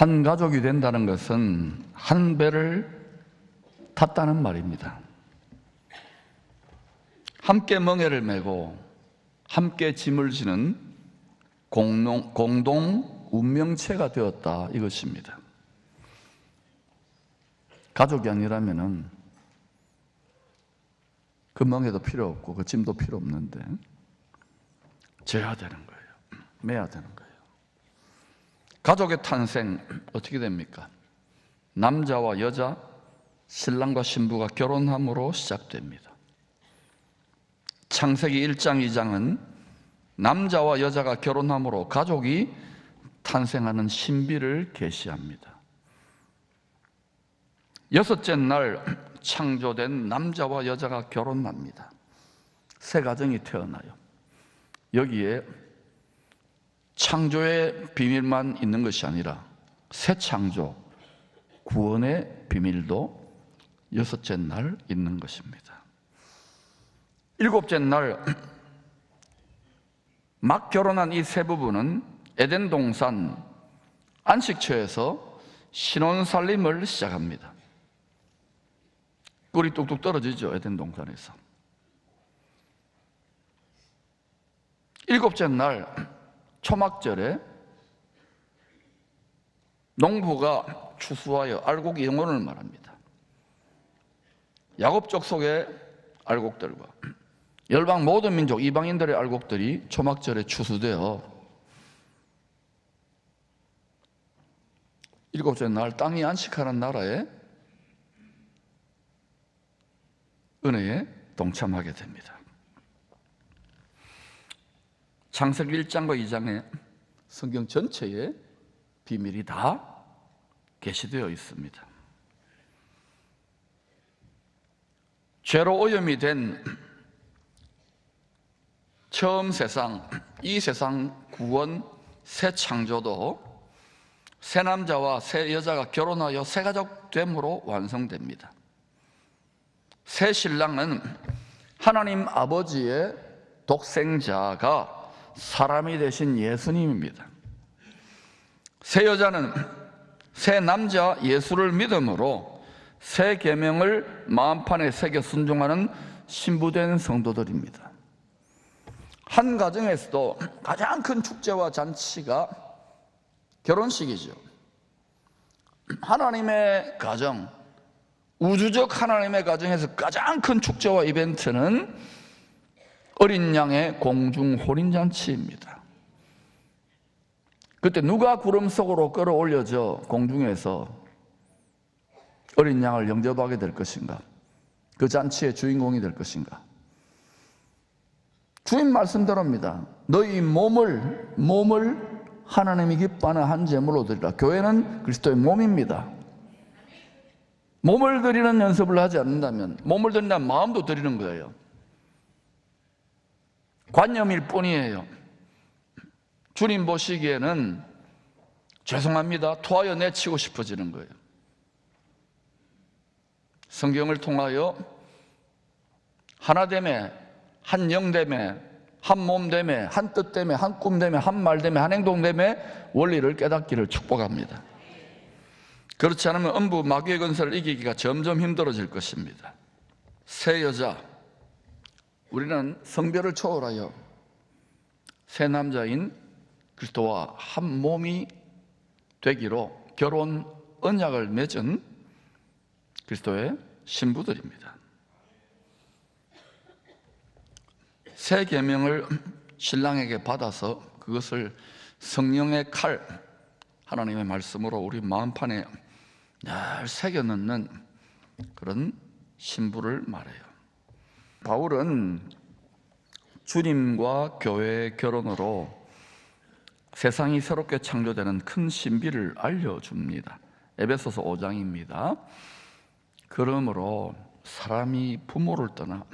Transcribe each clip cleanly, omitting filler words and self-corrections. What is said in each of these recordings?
한 가족이 된다는 것은 한 배를 탔다는 말입니다. 함께 멍에를 메고 함께 짐을 지는 공동 운명체가 되었다, 이것입니다. 가족이 아니라면은 그 멍에도 필요 없고 그 짐도 필요 없는데 져야 되는 거예요. 매야 되는 거예요. 가족의 탄생 어떻게 됩니까? 남자와 여자, 신랑과 신부가 결혼함으로 시작됩니다. 창세기 1장, 2장은 남자와 여자가 결혼함으로 가족이 탄생하는 신비를 계시합니다. 여섯째 날 창조된 남자와 여자가 결혼합니다. 새 가정이 태어나요. 여기에 창조의 비밀만 있는 것이 아니라 새 창조, 구원의 비밀도 여섯째 날 있는 것입니다. 일곱째 날 막 결혼한 이 세 부부는 에덴 동산 안식처에서 신혼살림을 시작합니다. 꿀이 뚝뚝 떨어지죠, 에덴 동산에서. 일곱째 날 초막절에 농부가 추수하여 알곡 영혼을 말합니다. 야곱 족속의 알곡들과 열방 모든 민족 이방인들의 알곡들이 초막절에 추수되어 일곱째 날 땅이 안식하는 나라의 은혜에 동참하게 됩니다. 창세기 1장과 2장에 성경 전체에 비밀이 다 계시되어 있습니다. 죄로 오염이 된 처음 세상, 이 세상 구원, 새 창조도 새 남자와 새 여자가 결혼하여 새 가족 됨으로 완성됩니다. 새 신랑은 하나님 아버지의 독생자가 사람이 되신 예수님입니다. 새 여자는 새 남자 예수를 믿음으로 새 계명을 마음판에 새겨 순종하는 신부된 성도들입니다. 한 가정에서도 가장 큰 축제와 잔치가 결혼식이죠. 하나님의 가정, 우주적 하나님의 가정에서 가장 큰 축제와 이벤트는 어린 양의 공중 혼인잔치입니다. 그때 누가 구름 속으로 끌어올려져 공중에서 어린 양을 영접하게 될 것인가? 그 잔치의 주인공이 될 것인가? 주님 말씀대로입니다. 너희 몸을 하나님이 기뻐하는 한 제물로 드리라. 교회는 그리스도의 몸입니다. 몸을 드리는 연습을 하지 않는다면, 몸을 드린다면 마음도 드리는 거예요. 관념일 뿐이에요. 주님 보시기에는 죄송합니다, 토하여 내치고 싶어지는 거예요. 성경을 통하여 하나됨에, 한 영됨에, 한 몸됨에, 한 뜻됨에, 한 꿈됨에, 한 말됨에, 한 행동됨에 원리를 깨닫기를 축복합니다. 그렇지 않으면 음부 마귀의 권세를 이기기가 점점 힘들어질 것입니다. 새 여자, 우리는 성별을 초월하여 새 남자인 그리스도와 한 몸이 되기로 결혼 언약을 맺은 그리스도의 신부들입니다. 새 계명을 신랑에게 받아서 그것을 성령의 칼, 하나님의 말씀으로 우리 마음판에 늘 새겨 넣는 그런 신부를 말해요. 바울은 주님과 교회의 결혼으로 세상이 새롭게 창조되는 큰 신비를 알려줍니다. 에베소서 5장입니다. 그러므로 사람이 부모를 떠나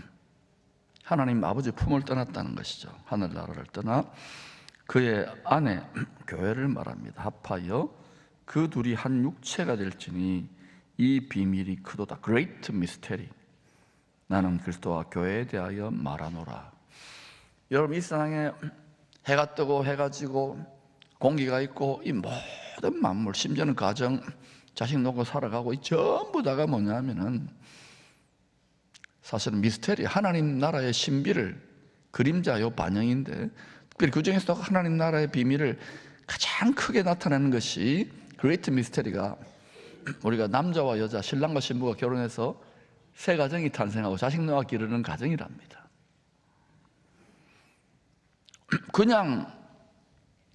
하나님 아버지 품을 떠났다는 것이죠. 하늘나라를 떠나 그의 아내 교회를 말합니다. 합하여 그 둘이 한 육체가 될지니 이 비밀이 크도다. Great mystery. 나는 그리스도와 교회에 대하여 말하노라. 여러분, 이 세상에 해가 뜨고 해가 지고 공기가 있고 이 모든 만물, 심지어는 가정, 자식 놓고 살아가고 이 전부 다가 뭐냐면은 사실은 미스테리, 하나님 나라의 신비를 그림자요 반영인데, 특별히 그 중에서도 하나님 나라의 비밀을 가장 크게 나타내는 것이 그레이트 미스테리가 우리가 남자와 여자, 신랑과 신부가 결혼해서 새 가정이 탄생하고 자식 놓아 기르는 가정이랍니다. 그냥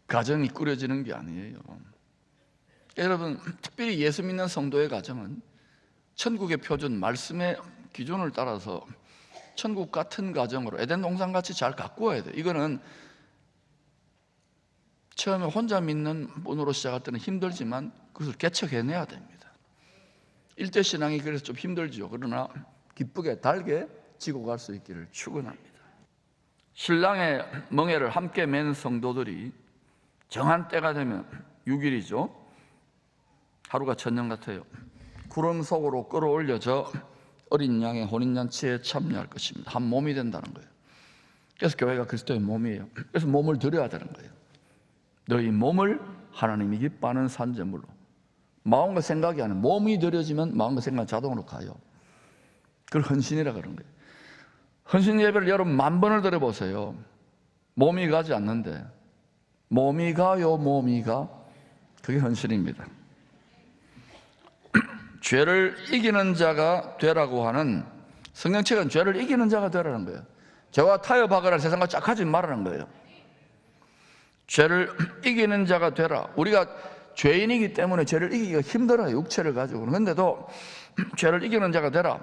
가정이 꾸려지는 게 아니에요. 여러분, 특별히 예수 믿는 성도의 가정은 천국의 표준, 말씀의 기준을 따라서 천국 같은 가정으로 에덴 동산같이 잘 가꾸어야 돼요. 이거는 처음에 혼자 믿는 분으로 시작할 때는 힘들지만 그것을 개척해내야 됩니다. 일대 신앙이 그래서 좀 힘들죠. 그러나 기쁘게 달게 지고 갈 수 있기를 축원합니다. 신랑의 멍에를 함께 맨 성도들이 정한 때가 되면 6일이죠. 하루가 천년 같아요. 구름 속으로 끌어올려져 어린 양의 혼인잔치에 참여할 것입니다. 한 몸이 된다는 거예요. 그래서 교회가 그리스도의 몸이에요. 그래서 몸을 드려야 되는 거예요. 너희 몸을 하나님이 기뻐하는 산제물로, 마음과 생각이 아니라 몸이 드려지면 마음과 생각은 자동으로 가요. 그걸 헌신이라 그런 거예요. 헌신 예배를 여러분 10,000번을 드려보세요. 몸이 가지 않는데, 몸이 가요, 몸이 가. 그게 헌신입니다. 죄를 이기는 자가 되라고 하는 성경책은 죄를 이기는 자가 되라는 거예요. 죄와 타협하거나 세상과 짝하지 말라는 거예요. 죄를 이기는 자가 되라. 우리가 죄인이기 때문에 죄를 이기기가 힘들어요. 육체를 가지고. 그런데도 죄를 이기는 자가 되라.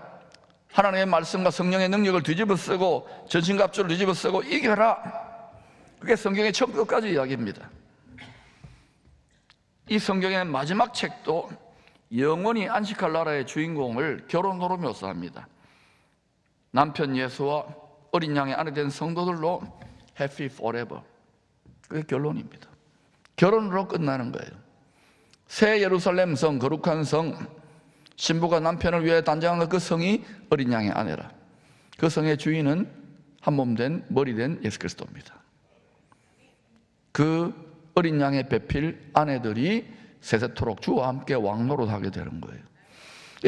하나님의 말씀과 성령의 능력을 뒤집어 쓰고 전신갑주를 뒤집어 쓰고 이겨라. 그게 성경의 첫 끝까지 이야기입니다. 이 성경의 마지막 책도 영원히 안식할 나라의 주인공을 결혼으로 묘사합니다. 남편 예수와 어린 양의 아내 된 성도들로 happy forever. 그게 결론입니다. 결혼으로 끝나는 거예요. 새 예루살렘 성, 거룩한 성, 신부가 남편을 위해 단장한 그 성이 어린 양의 아내라. 그 성의 주인은 한 몸 된 머리 된 예수 그리스도입니다. 그 어린 양의 배필 아내들이 세세토록 주와 함께 왕노릇하게 되는 거예요.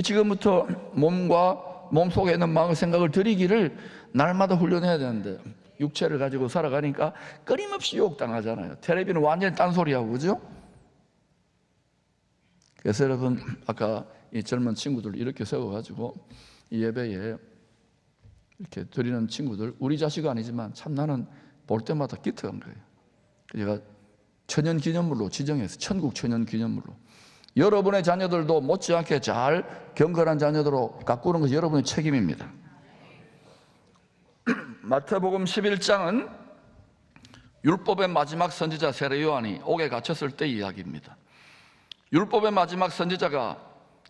지금부터 몸 속에 있는 마음의 생각을 드리기를 날마다 훈련해야 되는데, 육체를 가지고 살아가니까 끊임없이 유혹당하잖아요. 텔레비는 완전히 딴소리하고, 그죠? 그래서 여러분, 아까 이 젊은 친구들 이렇게 세워가지고 이 예배에 이렇게 드리는 친구들, 우리 자식은 아니지만 참 나는 볼 때마다 기특한 거예요. 제가 천연기념물로 지정해서, 천국 천연기념물로 여러분의 자녀들도 못지않게 잘 경건한 자녀들로 가꾸는 것이 여러분의 책임입니다. 마태복음 11장은 율법의 마지막 선지자 세례 요한이 옥에 갇혔을 때 이야기입니다. 율법의 마지막 선지자가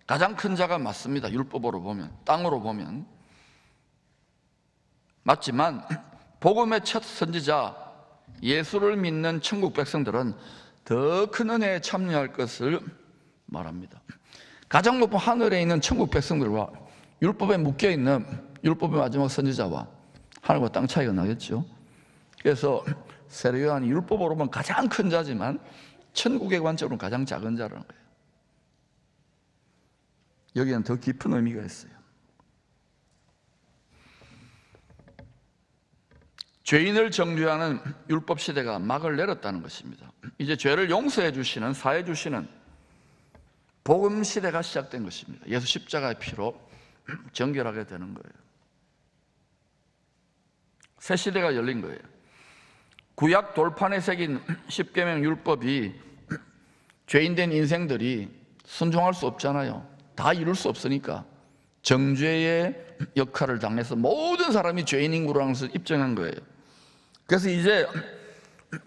가장 큰 자가 맞습니다. 율법으로 보면, 땅으로 보면 맞지만 복음의 첫 선지자 예수를 믿는 천국 백성들은 더 큰 은혜에 참여할 것을 말합니다. 가장 높은 하늘에 있는 천국 백성들과 율법에 묶여있는 율법의 마지막 선지자와 하늘과 땅 차이가 나겠죠. 그래서 세례 요한이 율법으로 보면 가장 큰 자지만 천국의 관점으로는 가장 작은 자라는 거예요. 여기는 더 깊은 의미가 있어요. 죄인을 정죄하는 율법 시대가 막을 내렸다는 것입니다. 이제 죄를 용서해 주시는, 사해 주시는 복음 시대가 시작된 것입니다. 예수 십자가의 피로 정결하게 되는 거예요. 새 시대가 열린 거예요. 구약 돌판에 새긴 십계명 율법이 죄인된 인생들이 순종할 수 없잖아요. 다 이룰 수 없으니까 정죄의 역할을 당해서 모든 사람이 죄인인 거라는 것을 입증한 거예요. 그래서 이제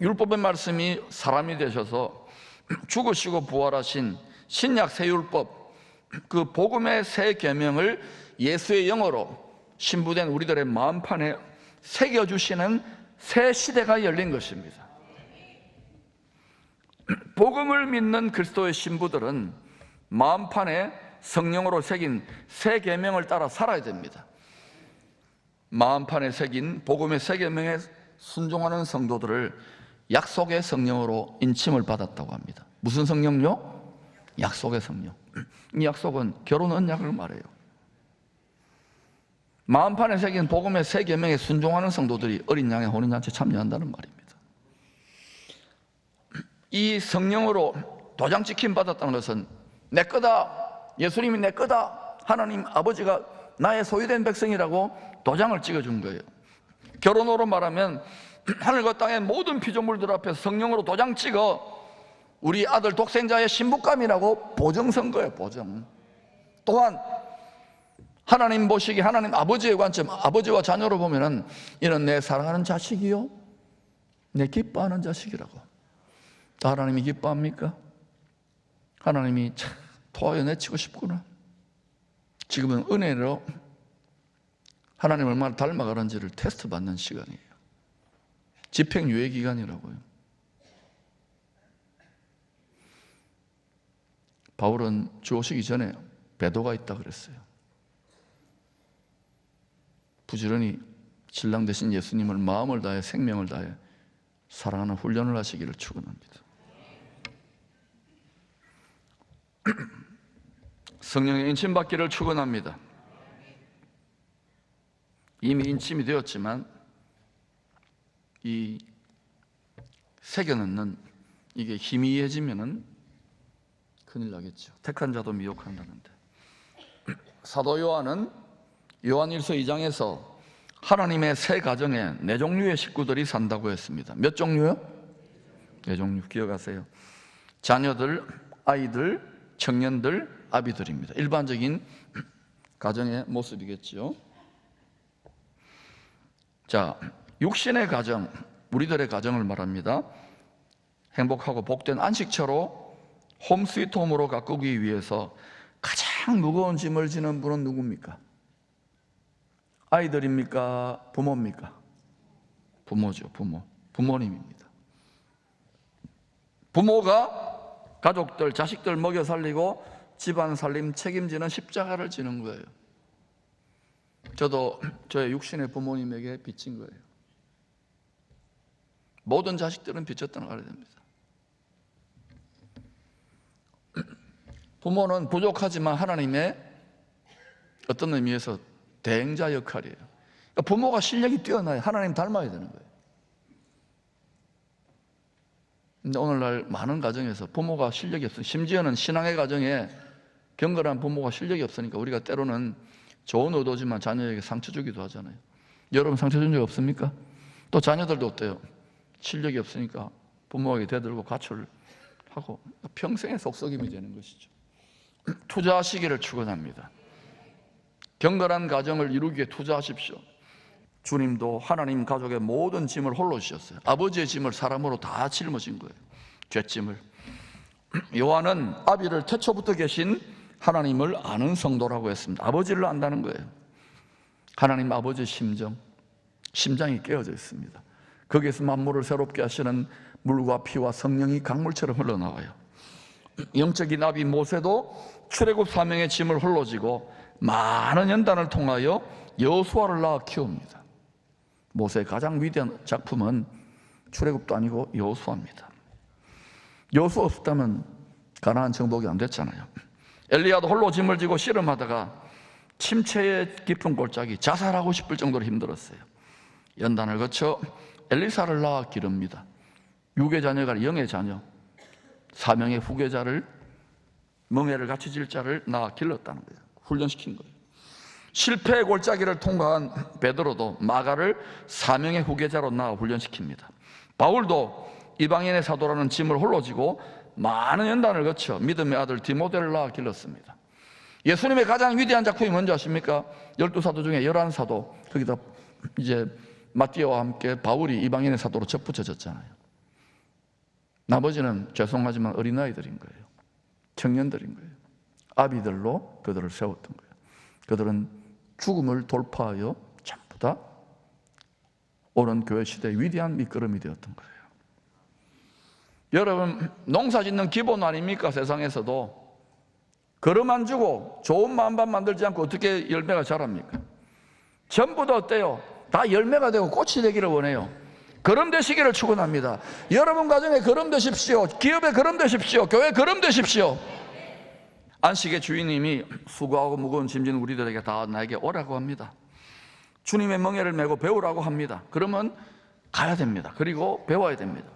율법의 말씀이 사람이 되셔서 죽으시고 부활하신 신약 새 율법, 그 복음의 새 계명을 예수의 영어로 신부된 우리들의 마음판에 새겨주시는 새 시대가 열린 것입니다. 복음을 믿는 그리스도의 신부들은 마음판에 성령으로 새긴 새 계명을 따라 살아야 됩니다. 마음판에 새긴 복음의 새 계명에 순종하는 성도들을 약속의 성령으로 인침을 받았다고 합니다. 무슨 성령요? 약속의 성령. 이 약속은 결혼 언약을 말해요. 마음판에 새긴 복음의 새 계명에 순종하는 성도들이 어린 양의 혼인잔치에 참여한다는 말입니다. 이 성령으로 도장 찍힘 받았다는 것은 내 거다, 예수님이 내 거다, 하나님 아버지가 나의 소유된 백성이라고 도장을 찍어준 거예요. 결혼으로 말하면 하늘과 땅의 모든 피조물들 앞에서 성령으로 도장 찍어 우리 아들 독생자의 신부감이라고 보증선 거예요. 보증. 또한 하나님 보시기, 하나님 아버지의 관점, 아버지와 자녀로 보면은 이는 내 사랑하는 자식이요, 내 기뻐하는 자식이라고. 하나님이 기뻐합니까? 하나님이 참 토하여 내치고 싶구나. 지금은 은혜로 하나님 얼마나 닮아가는지를 테스트 받는 시간이에요. 집행유예 기간이라고요. 바울은 주 오시기 전에 배도가 있다 그랬어요. 부지런히 신랑 되신 예수님을 마음을 다해 생명을 다해 사랑하는 훈련을 하시기를 축원합니다. 성령의 인침받기를 축원합니다. 이미 인침이 되었지만 이 새겨넣는 이게 희미해지면은 큰일 나겠죠. 택한 자도 미혹한다는데. 사도 요한은 요한일서 2장에서 하나님의 새 가정에 네 종류의 식구들이 산다고 했습니다. 몇 종류요? 네 종류. 기억하세요. 자녀들, 아이들, 청년들, 아비들입니다. 일반적인 가정의 모습이겠죠. 자, 육신의 가정, 우리들의 가정을 말합니다. 행복하고 복된 안식처로 홈 스위트 홈으로 가꾸기 위해서 가장 무거운 짐을 지는 분은 누굽니까? 아이들입니까? 부모입니까? 부모죠. 부모님입니다. 부모가 가족들, 자식들 먹여 살리고 집안 살림 책임지는 십자가를 지는 거예요. 저도 저의 육신의 부모님에게 빚진 거예요. 모든 자식들은 빚졌다는 걸 알아야 됩니다. 부모는 부족하지만 하나님의 어떤 의미에서 대행자 역할이에요. 그러니까 부모가 실력이 뛰어나야 하나님 닮아야 되는 거예요. 근데 오늘날 많은 가정에서 부모가 실력이 없어요. 심지어는 신앙의 가정에 경건한 부모가 실력이 없으니까 우리가 때로는 좋은 의도지만 자녀에게 상처 주기도 하잖아요. 여러분 상처 준 적 없습니까? 또 자녀들도 어때요? 실력이 없으니까 부모에게 대들고 가출하고 평생의 속썩임이 되는 것이죠. 투자하시기를 축원합니다. 경건한 가정을 이루기에 투자하십시오. 주님도 하나님 가족의 모든 짐을 홀로 지셨어요. 아버지의 짐을 사람으로 다 짊어진 거예요. 죄짐을. 요한은 아비를 태초부터 계신 하나님을 아는 성도라고 했습니다. 아버지를 안다는 거예요. 하나님 아버지의 심장이 깨어져 있습니다. 거기에서 만물을 새롭게 하시는 물과 피와 성령이 강물처럼 흘러나와요. 영적인 아비 모세도 출애굽 사명의 짐을 홀로 지고 많은 연단을 통하여 여호수아를 낳아 키웁니다. 모세의 가장 위대한 작품은 출애굽도 아니고 여호수아입니다. 여호수아 없었다면 가나안 정복이 안 됐잖아요. 엘리야도 홀로 짐을 지고 씨름하다가 침체의 깊은 골짜기, 자살하고 싶을 정도로 힘들었어요. 연단을 거쳐 엘리사를 낳아 기릅니다. 육의 자녀가 영의 자녀, 사명의 후계자를, 멍에를 같이 질 자를 낳아 길렀다는 거예요. 훈련시킨 거예요. 실패의 골짜기를 통과한 베드로도 마가를 사명의 후계자로 낳아 훈련시킵니다. 바울도 이방인의 사도라는 짐을 홀로 지고 많은 연단을 거쳐 믿음의 아들 디모데를 낳아 길렀습니다. 예수님의 가장 위대한 작품이 뭔지 아십니까? 12사도 중에 11사도, 거기다 이제 마띠아와 함께 바울이 이방인의 사도로 접붙여졌잖아요. 나머지는 죄송하지만 어린아이들인 거예요. 청년들인 거예요. 아비들로 그들을 세웠던 거예요. 그들은 죽음을 돌파하여 전부 다 오는 교회 시대의 위대한 밑거름이 되었던 거예요. 여러분, 농사 짓는 기본 아닙니까? 세상에서도 걸음 안 주고 좋은 마음만 만들지 않고 어떻게 열매가 자랍니까? 전부 다 어때요? 다 열매가 되고 꽃이 되기를 원해요. 거름 되시기를 축원합니다. 여러분 가정에 거름 되십시오. 기업에 거름 되십시오. 교회에 거름 되십시오. 안식의 주인님이 수고하고 무거운 짐진 우리들에게 다 나에게 오라고 합니다. 주님의 멍에를 메고 배우라고 합니다. 그러면 가야 됩니다. 그리고 배워야 됩니다.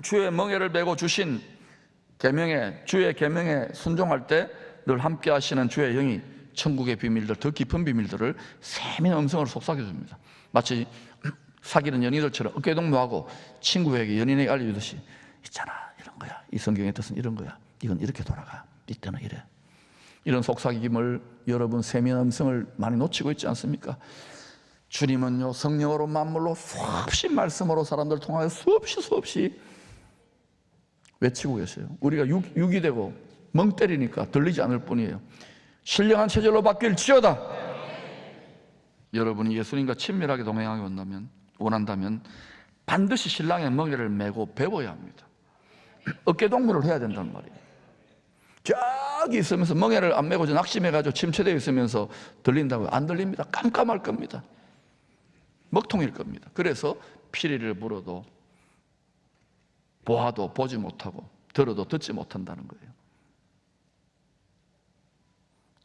주의 멍에를 메고 주신 계명에, 주의 계명에 순종할 때 늘 함께 하시는 주의 영이 천국의 비밀들, 더 깊은 비밀들을 세밀한 음성으로 속삭여줍니다. 마치 사귀는 연인들처럼 어깨동무하고 친구에게, 연인에게 알려주듯이, 있잖아, 이런 거야, 이 성경의 뜻은 이런 거야, 이건 이렇게 돌아가, 이때는 이래. 이런 속삭임을 여러분 세밀한 음성을 많이 놓치고 있지 않습니까? 주님은요, 성령으로 만물로 수없이 말씀으로 사람들 통하여 수없이 외치고 계세요. 우리가 육이 되고 멍 때리니까 들리지 않을 뿐이에요. 신령한 체질로 바뀔지어다. 여러분이 예수님과 친밀하게 동행하기 원한다면 반드시 신랑의 멍에를 메고 배워야 합니다. 어깨동무를 해야 된단 말이에요. 저기 있으면서 멍에를 안 메고 낙심해가지고 침체되어 있으면서 들린다고요? 안 들립니다. 깜깜할 겁니다. 먹통일 겁니다. 그래서 피리를 불어도 보아도 보지 못하고 들어도 듣지 못한다는 거예요.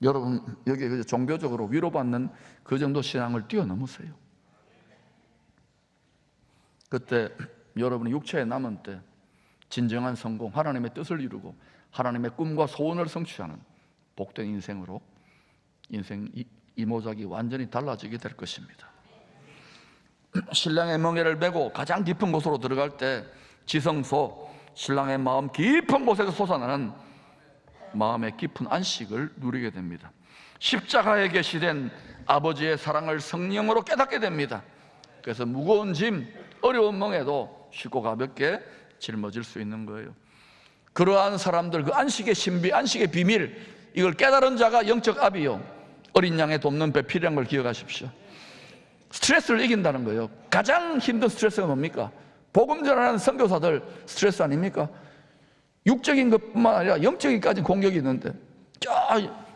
여러분 여기 종교적으로 위로받는 그 정도 신앙을 뛰어넘으세요. 그때 여러분이 육체에 남은 때 진정한 성공, 하나님의 뜻을 이루고 하나님의 꿈과 소원을 성취하는 복된 인생으로 인생 이모작이 완전히 달라지게 될 것입니다. 신랑의 멍에를 메고 가장 깊은 곳으로 들어갈 때 지성소, 신랑의 마음 깊은 곳에서 솟아나는 마음의 깊은 안식을 누리게 됩니다. 십자가에 계시된 아버지의 사랑을 성령으로 깨닫게 됩니다. 그래서 무거운 짐, 어려운 멍에도 쉽고 가볍게 짊어질 수 있는 거예요. 그러한 사람들, 그 안식의 신비, 안식의 비밀, 이걸 깨달은 자가 영적 아비요, 어린 양의 돕는 배필이라는 걸 기억하십시오. 스트레스를 이긴다는 거예요. 가장 힘든 스트레스가 뭡니까? 복음 전하는 선교사들 스트레스 아닙니까? 육적인 것뿐만 아니라 영적인까지 공격이 있는데, 저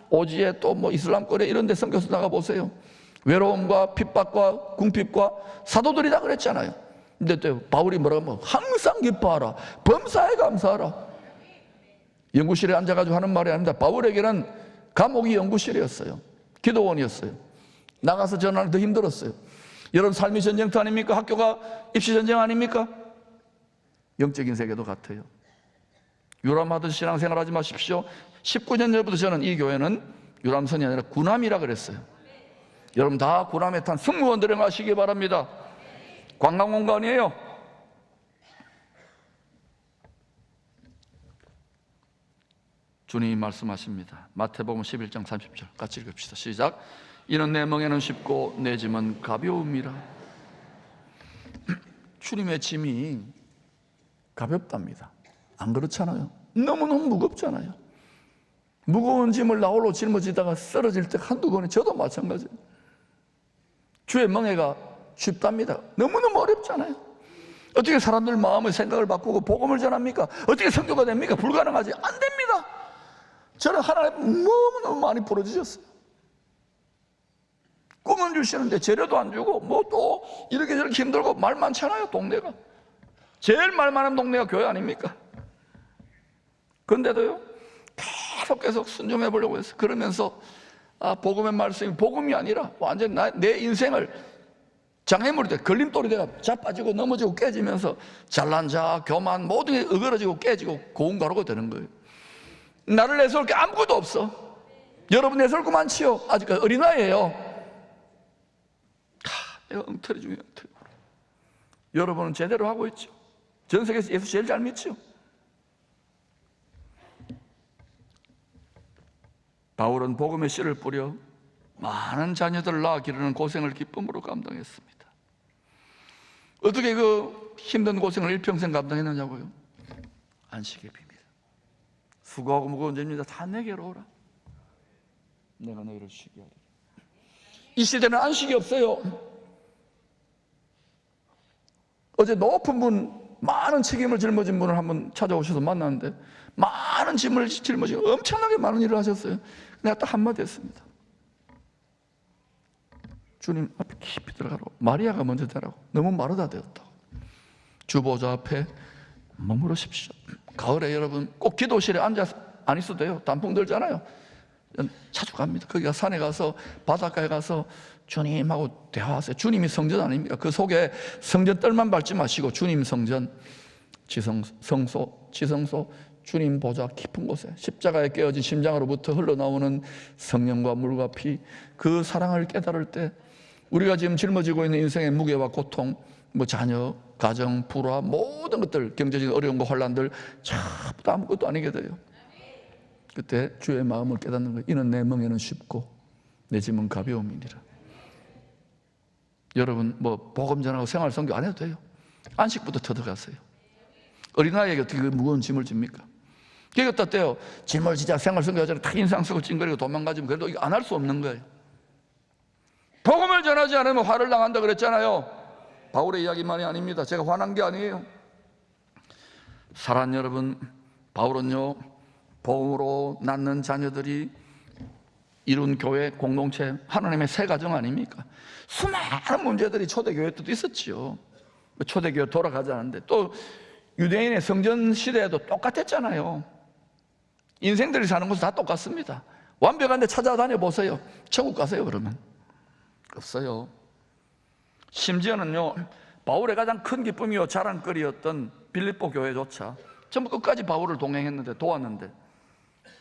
오지에 또 뭐 이슬람 거래 이런 데 선교사 나가 보세요. 외로움과 핍박과 궁핍과 사도들이 다 그랬잖아요. 근데 또 바울이 뭐라고 하면 항상 기뻐하라, 범사에 감사하라. 연구실에 앉아가지고 하는 말이 아닙니다. 바울에게는 감옥이 연구실이었어요. 기도원이었어요. 나가서 전하는 더 힘들었어요. 여러분 삶이 전쟁터 아닙니까? 학교가 입시 전쟁 아닙니까? 영적인 세계도 같아요. 유람하듯 신앙생활 하지 마십시오. 19년 전부터 저는 이 교회는 유람선이 아니라 군함이라 그랬어요. 여러분 다 군함에 탄 승무원들을 마시기 바랍니다. 관광공간이에요. 주님이 말씀하십니다. 마태복음 11장 30절 같이 읽읍시다. 시작. 이는 내 멍에는 쉽고 내 짐은 가벼움이라. 주님의 짐이 가볍답니다. 안 그렇잖아요? 너무너무 무겁잖아요. 무거운 짐을 나홀로 짊어지다가 쓰러질 때 한두 번에 저도 마찬가지예요. 주의 멍에가 쉽답니다. 너무너무 어렵잖아요. 어떻게 사람들 마음의 생각을 바꾸고 복음을 전합니까? 어떻게 선교가 됩니까? 불가능하지. 안 됩니다. 저는 하나님 너무너무 많이 부러지셨어요. 꿈은 주시는데 재료도 안 주고 뭐 또 이렇게 저렇게 힘들고 말 많잖아요. 동네가 제일 말 많은 동네가 교회 아닙니까? 그런데도요 계속 순종해 보려고 했어요. 그러면서 복음의 말씀이 복음이 아니라 완전히 내 인생을 장애물이 돼, 걸림돌이 돼가 자빠지고 넘어지고 깨지면서 잘난 자, 교만 모든 게 어그러지고 깨지고 고운가루가 되는 거예요. 나를 내세울 게 아무것도 없어. 여러분 내세울 거 많지요. 아직까지 어린아이예요. 내가 엉터리 중에 엉터리. 여러분은 제대로 하고 있죠. 전 세계에서 예수 제일 잘 믿죠. 바울은 복음의 씨를 뿌려 많은 자녀들을 낳아 기르는 고생을 기쁨으로 감당했습니다. 어떻게 그 힘든 고생을 일평생 감당했느냐고요? 안식의 비밀. 수고하고 무거운 짐이다 다 내게로 오라. 내가 너희를 쉬게 하리라. 이 시대는 안식이 없어요. 어제 높은 분, 많은 책임을 짊어진 분을 한번 찾아오셔서 만났는데 많은 짐을 짊어지고 엄청나게 많은 일을 하셨어요. 내가 딱 한마디 했습니다. 주님 앞에 깊이 들어가라고. 마리아가 먼저 되라고. 너무 마르다 되었다고. 주 보좌 앞에 머무르십시오. 가을에 여러분 꼭 기도실에 앉아서 안 있어도 돼요. 단풍 들잖아요. 자주 갑니다. 거기 산에 가서 바닷가에 가서 주님하고 대화하세요. 주님이 성전 아닙니까? 그 속에 성전 뜰만 밟지 마시고 주님 성전, 지성소, 주님 보좌 깊은 곳에 십자가에 깨어진 심장으로부터 흘러나오는 성령과 물과 피, 그 사랑을 깨달을 때 우리가 지금 짊어지고 있는 인생의 무게와 고통, 자녀, 가정, 불화, 모든 것들, 경제적인 어려움과 혼란들 전부 다 아무것도 아니게 돼요. 그때 주의 마음을 깨닫는 거예요. 이는 내 멍에는 쉽고 내 짐은 가벼움이니라. 여러분 복음 전하고 생활 선교 안 해도 돼요. 안식부터 터득하세요. 어린아이에게 어떻게 그 무거운 짐을 집니까? 그러니까 때요 짐을 지자 생활 선교하잖아요. 다 인상 쓰고 찡그리고 도망가지면 그래도 이거 안 할 수 없는 거예요. 복음을 전하지 않으면 화를 당한다 그랬잖아요. 바울의 이야기만이 아닙니다. 제가 화난 게 아니에요. 사랑하는 여러분, 바울은요 복음으로 낳는 자녀들이 이룬 교회 공동체, 하나님의 새 가정 아닙니까? 수많은 문제들이 초대교회 때도 있었지요. 초대교회 돌아가지 않는데 또 유대인의 성전 시대에도 똑같았잖아요. 인생들이 사는 곳은 다 똑같습니다. 완벽한 데 찾아다녀 보세요. 천국 가세요 그러면? 없어요. 심지어는요 바울의 가장 큰 기쁨이요 자랑거리였던 빌립보 교회조차 전부 끝까지 바울을 동행했는데 도왔는데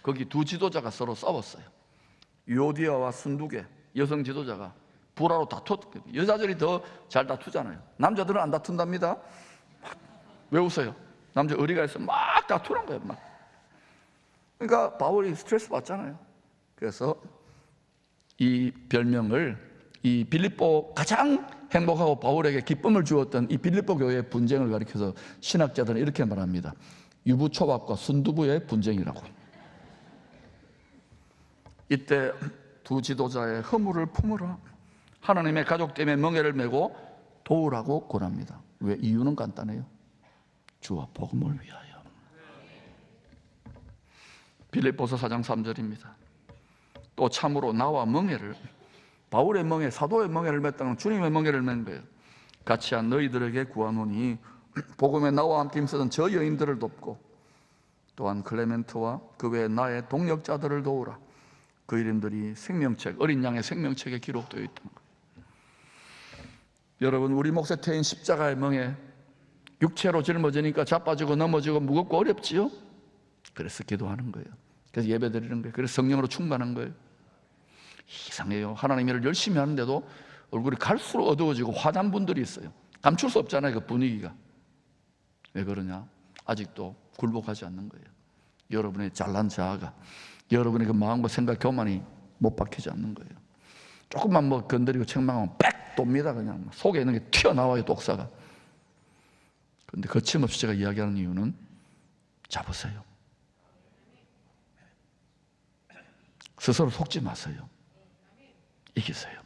거기 두 지도자가 서로 싸웠어요. 유오디아와 순두계 여성 지도자가 불화로 다투었거든요. 여자들이 더 잘 다투잖아요. 남자들은 안 다툰답니다. 왜 웃어요? 남자 의리가 있어 막 다투는 거예요. 막. 그러니까 바울이 스트레스 받잖아요. 그래서 이 별명을 이 빌립보 가장 행복하고 바울에게 기쁨을 주었던 이 빌립보 교회의 분쟁을 가리켜서 신학자들은 이렇게 말합니다. 유부초밥과 순두부의 분쟁이라고. 이때 두 지도자의 허물을 품으라. 하나님의 가족 때문에 멍에를 메고 도우라고 권합니다. 왜? 이유는 간단해요. 주와 복음을 위하여. 빌립보서 4장 3절입니다. 또 참으로 나와 멍에를, 바울의 멍에, 사도의 멍에를 맸다는 주님의 멍에를 맨 거예요. 같이 한 너희들에게 구하노니 복음에 나와 함께 힘쓰던 저 여인들을 돕고 또한 클레멘트와 그 외에 나의 동역자들을 도우라. 그 이름들이 생명책, 어린 양의 생명책에 기록되어 있던 거예요. 여러분, 우리 몫에 태인 십자가의 멍에 육체로 짊어지니까 자빠지고 넘어지고 무겁고 어렵지요? 그래서 기도하는 거예요. 그래서 예배 드리는 거예요. 그래서 성령으로 충만한 거예요. 이상해요. 하나님 일을 열심히 하는데도 얼굴이 갈수록 어두워지고 화난 분들이 있어요. 감출 수 없잖아요, 그 분위기가. 왜 그러냐? 아직도 굴복하지 않는 거예요. 여러분의 잘난 자아가, 여러분의 그 마음과 생각, 교만이 못 박히지 않는 거예요. 조금만 건드리고 책망하면 빽 돕니다. 그냥 속에 있는 게 튀어나와요, 독사가. 그런데 거침없이 제가 이야기하는 이유는 잡으세요. 스스로 속지 마세요. 이기세요.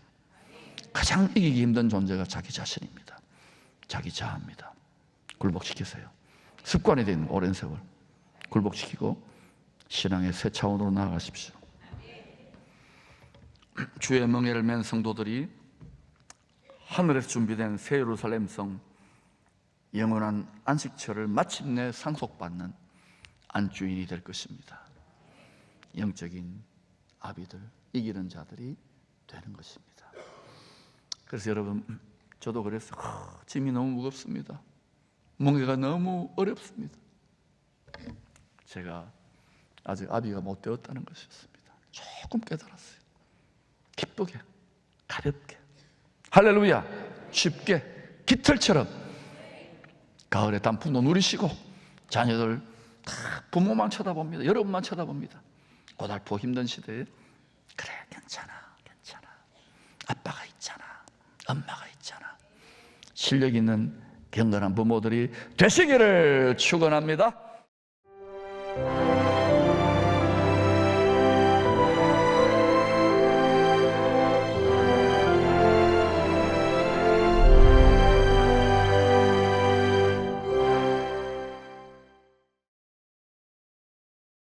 가장 이기기 힘든 존재가 자기 자신입니다. 자기 자아입니다. 굴복시키세요. 습관이 된 오랜 세월 굴복시키고 신앙의 새 차원으로 나아가십시오. 주의 멍에를 맨 성도들이 하늘에서 준비된 새 예루살렘 성 영원한 안식처를 마침내 상속받는 안주인이 될 것입니다. 영적인 아비들, 이기는 자들이 되는 것입니다. 그래서 여러분, 저도 그랬어요. 짐이 너무 무겁습니다. 멍에가 너무 어렵습니다. 제가 아직 아비가 못 되었다는 것이었습니다. 조금 깨달았어요. 기쁘게, 가볍게, 할렐루야, 쉽게, 깃털처럼 가을에 단풍도 누리시고 자녀들 다 부모만 쳐다봅니다. 여러분만 쳐다봅니다. 고달프고 힘든 시대에 그래, 괜찮아, 괜찮아, 아빠가 있잖아, 엄마가 있잖아. 실력 있는 경건한 부모들이 되시기를 축원합니다.